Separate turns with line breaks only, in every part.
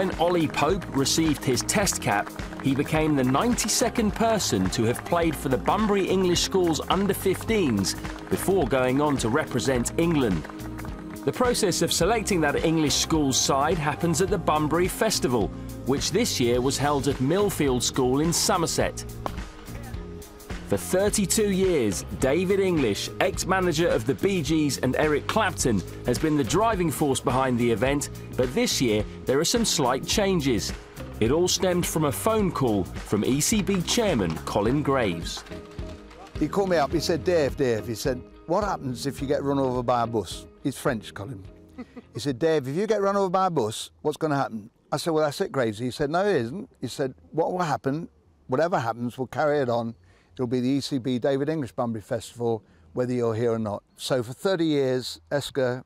When Ollie Pope received his test cap, he became the 92nd person to have played for the Bunbury English School's under-15s before going on to represent England. The process of selecting that English school's side happens at the Bunbury Festival, which this year was held at Millfield School in Somerset. For 32 years, David English, ex-manager of the Bee Gees and Eric Clapton, has been the driving force behind the event, but this year there are some slight changes. It all stemmed from a phone call from ECB chairman Colin Graves.
He called me up, he said, Dave, he said, what happens if you get run over by a bus? He's French, Colin. He said, Dave, if you get run over by a bus, what's going to happen? I said, well, that's it, Graves. He said, no, it isn't. He said, what will happen, whatever happens, we'll carry it on. It'll be the ECB David English Bunbury Festival, whether you're here or not. So for 30 years, ESCA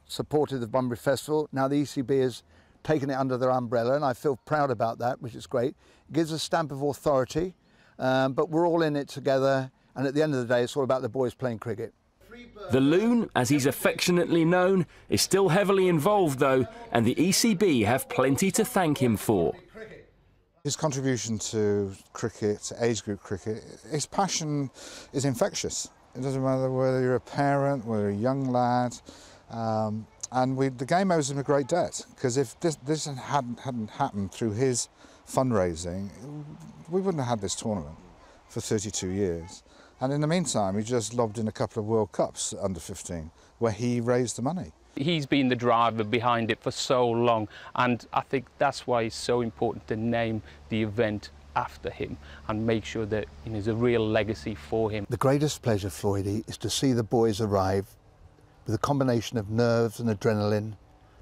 supported the Bunbury Festival. Now the ECB has taken it under their umbrella, and I feel proud about that, which is great. It gives a stamp of authority, but we're all in it together, and at the end of the day, it's all about the boys playing cricket.
The Loon, as he's affectionately known, is still heavily involved, though, and the ECB have plenty to thank him for.
His contribution to cricket, to age group cricket, his passion is infectious. It doesn't matter whether you're a parent, whether you're a young lad, and the game owes him a great debt, because if this hadn't happened through his fundraising, we wouldn't have had this tournament for 32 years. And in the meantime, he just lobbed in a couple of World Cups under 15, where he raised the money.
He's been the driver behind it for so long, and I think that's why it's so important to name the event after him and make sure that there's a real legacy for him.
The greatest pleasure, Floydie, is to see the boys arrive with a combination of nerves and adrenaline.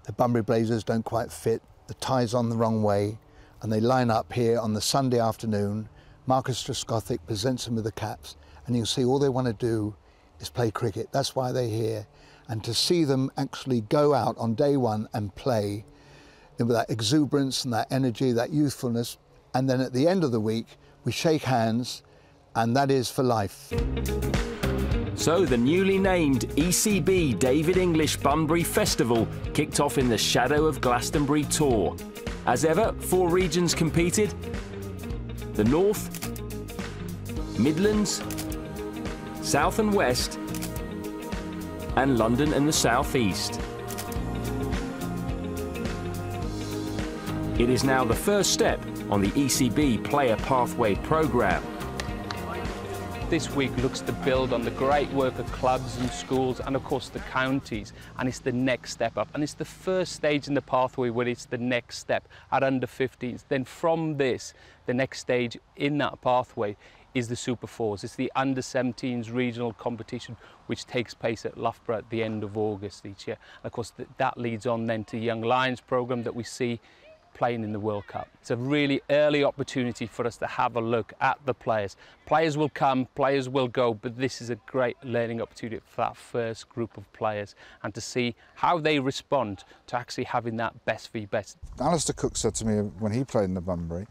The Bunbury blazers don't quite fit, the tie's on the wrong way, and they line up here on the Sunday afternoon. Marcus Trescothick presents them with the caps, and you can see all they want to do is play cricket. That's why they're here. And to see them actually go out on day one and play with that exuberance and that energy, that youthfulness, and then at the end of the week, we shake hands, and that is for life.
So the newly named ECB David English Bunbury Festival kicked off in the shadow of Glastonbury Tour. As ever, 4 regions competed: the North, Midlands, South and West, and London and the South East. It is now the first step on the ECB Player Pathway programme.
This week looks to build on the great work of clubs and schools and of course the counties, and it's the next step up, and it's the first stage in the pathway where it's the next step at under 15s. Then from this, the next stage in that pathway is the Super Fours. It's the under-17s regional competition which takes place at Loughborough at the end of August each year. And of course that leads on then to Young Lions programme that we see playing in the World Cup. It's a really early opportunity for us to have a look at the players. Players will come, players will go, but this is a great learning opportunity for that first group of players and to see how they respond to actually having that best v best.
Alistair Cook said to me when he played in the Bunbury,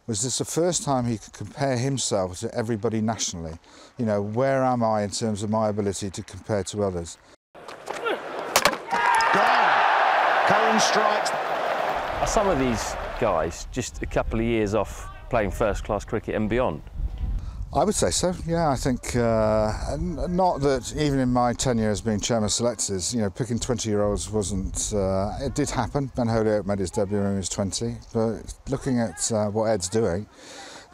was this the first time he could compare himself to everybody nationally? You know, where am I in terms of my ability to compare to others?
Gone! Cohen strikes.
Are some of these guys just a couple of years off playing first-class cricket and beyond?
I would say so, yeah. I think, not that even in my tenure as being chairman of selectors, you know, picking 20-year-olds wasn't, it did happen. Ben Holyoake made his debut when he was 20, but looking at what Ed's doing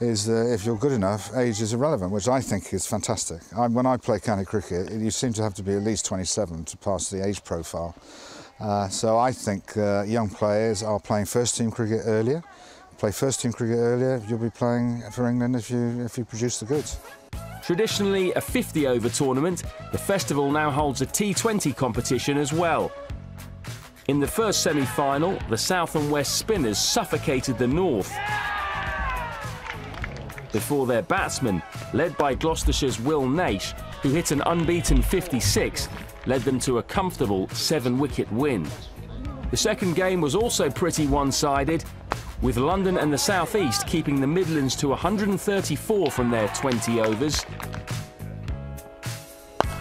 is that if you're good enough, age is irrelevant, which I think is fantastic. When I play county cricket, you seem to have to be at least 27 to pass the age profile. So I think young players are playing first-team cricket earlier. Play first-team cricket earlier, you'll be playing for England if you produce the goods.
Traditionally a 50-over tournament, the festival now holds a T20 competition as well. In the first semi-final, the South and West spinners suffocated the North before their batsmen, led by Gloucestershire's Will Naish, who hit an unbeaten 56, led them to a comfortable 7-wicket win. The second game was also pretty one-sided, with London and the South East keeping the Midlands to 134 from their 20 overs.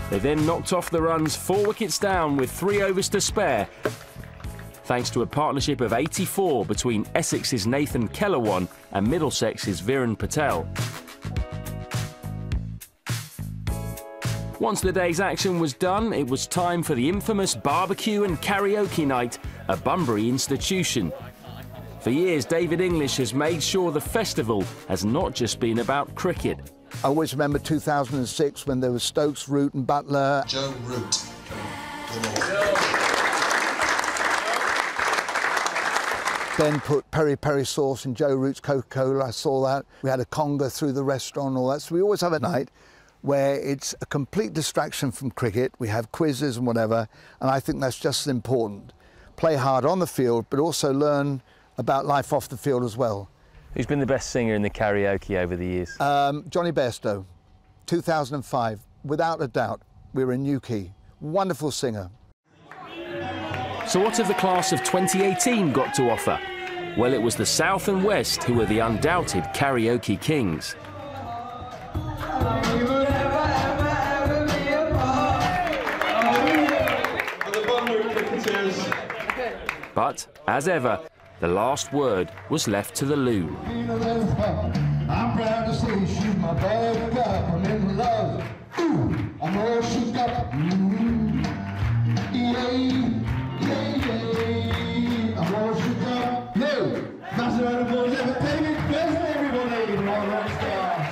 They then knocked off the runs 4 wickets down with 3 overs to spare. thanks to a partnership of '84 between Essex's Nathan Kellerwan and Middlesex's Viren Patel. Once the day's action was done, it was time for the infamous Bbq and Karaoke Night, a Bunbury institution. For years, David English has made sure the festival has not just been about cricket.
I always remember 2006 when there was Stokes, Root and Butler.
Joe Root.
Ben put peri-peri sauce in Joe Root's Coca-Cola, I saw that. We had a conga through the restaurant and all that. So we always have a night where it's a complete distraction from cricket. We have quizzes and whatever, and I think that's just as important. Play hard on the field, but also learn about life off the field as well.
Who's been the best singer in the karaoke over the years?
Johnny Bairstow, 2005, without a doubt. We were in Newquay. Wonderful singer.
So what have the class of 2018 got to offer? Well, it was the South and West who were the undoubted karaoke kings. But, as ever, the last word was left to the loon.
I'm proud to say she's my buttercup. I'm in love. Ooh, I'm all shook up. I'm all shook up. No, that's the right boys ever taken. Best everybody in all rock stars.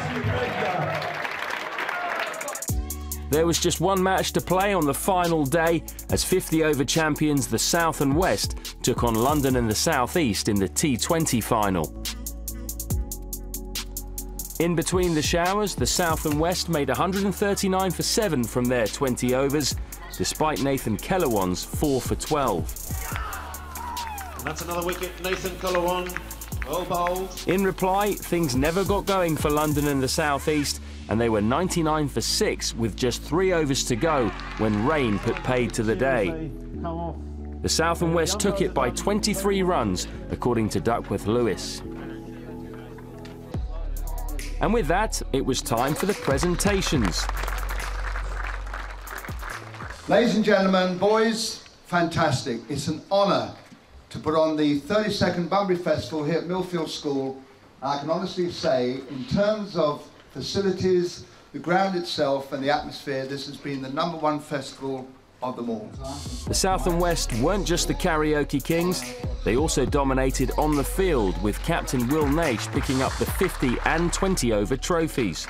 There was just one match to play on the final day as 50-over champions the South and West took on London and the South East in the T20 final. In between the showers, the South and West made 139 for 7 from their 20 overs, despite Nathan Kellerwan's 4 for 12.
And that's another wicket, Nathan Kellerwan, well bowled.
In reply, things never got going for London and the South East, and they were 99 for 6 with just 3 overs to go when rain put paid to the day. The South and West took it by 23 runs, according to Duckworth Lewis. And with that, it was time for the presentations.
Ladies and gentlemen, boys, fantastic. It's an honour to put on the 32nd Bunbury Festival here at Millfield School. I can honestly say, in terms of facilities, the ground itself and the atmosphere, this has been the #1 festival of them all.
The South and West weren't just the karaoke kings, they also dominated on the field, with captain Will Naish picking up the 50 and 20 over trophies.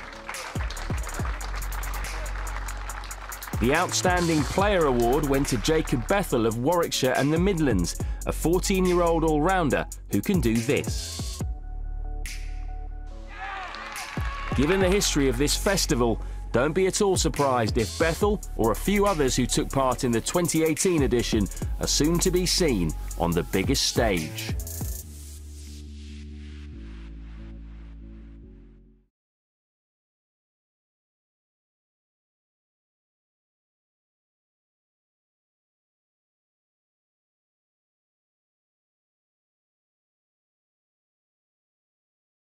The Outstanding Player Award went to Jacob Bethel of Warwickshire and the Midlands, a 14-year-old all-rounder who can do this. Given the history of this festival, don't be at all surprised if Bethel or a few others who took part in the 2018 edition are soon to be seen on the biggest stage.